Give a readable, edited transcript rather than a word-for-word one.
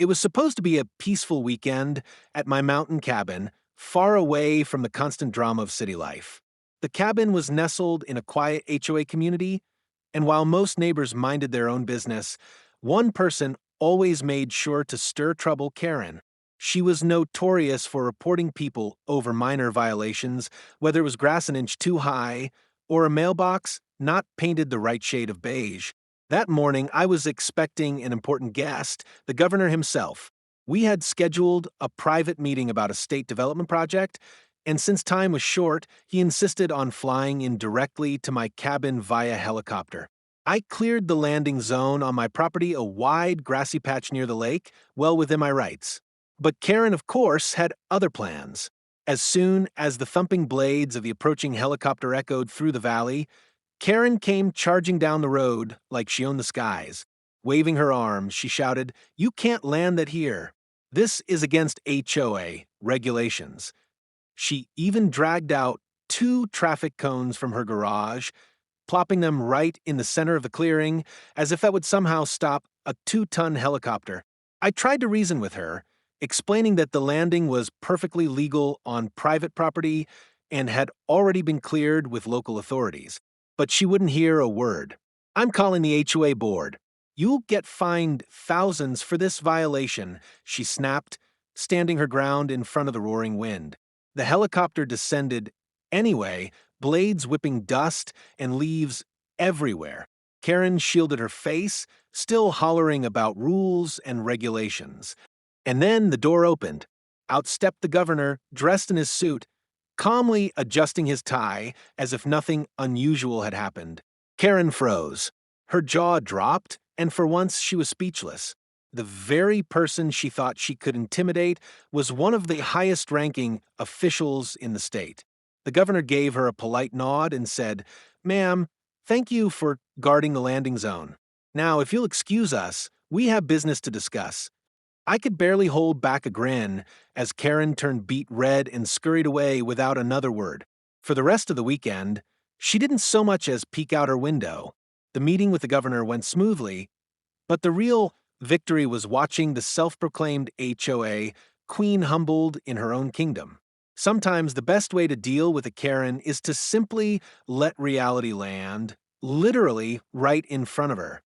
It was supposed to be a peaceful weekend at my mountain cabin, far away from the constant drama of city life. The cabin was nestled in a quiet HOA community, and while most neighbors minded their own business, one person always made sure to stir trouble. Karen. She was notorious for reporting people over minor violations, whether it was grass an inch too high or a mailbox not painted the right shade of beige. That morning, I was expecting an important guest, the governor himself. We had scheduled a private meeting about a state development project, and since time was short, he insisted on flying in directly to my cabin via helicopter. I cleared the landing zone on my property, a wide, grassy patch near the lake, well within my rights. But Karen, of course, had other plans. As soon as the thumping blades of the approaching helicopter echoed through the valley, Karen came charging down the road like she owned the skies. Waving her arms, she shouted, "You can't land that here. This is against HOA regulations." She even dragged out 2 traffic cones from her garage, plopping them right in the center of the clearing, as if that would somehow stop a 2-ton helicopter. I tried to reason with her, explaining that the landing was perfectly legal on private property and had already been cleared with local authorities. But she wouldn't hear a word. "I'm calling the HOA board. You'll get fined thousands for this violation," she snapped, standing her ground in front of the roaring wind. The helicopter descended anyway, blades whipping dust and leaves everywhere. Karen shielded her face, still hollering about rules and regulations. And then the door opened. Out stepped the governor, dressed in his suit, calmly adjusting his tie as if nothing unusual had happened. Karen froze. Her jaw dropped, and for once she was speechless. The very person she thought she could intimidate was one of the highest-ranking officials in the state. The governor gave her a polite nod and said, "Ma'am, thank you for guarding the landing zone. Now, if you'll excuse us, we have business to discuss." I could barely hold back a grin as Karen turned beet red and scurried away without another word. For the rest of the weekend, she didn't so much as peek out her window. The meeting with the governor went smoothly, but the real victory was watching the self-proclaimed HOA queen humbled in her own kingdom. Sometimes the best way to deal with a Karen is to simply let reality land, literally right in front of her.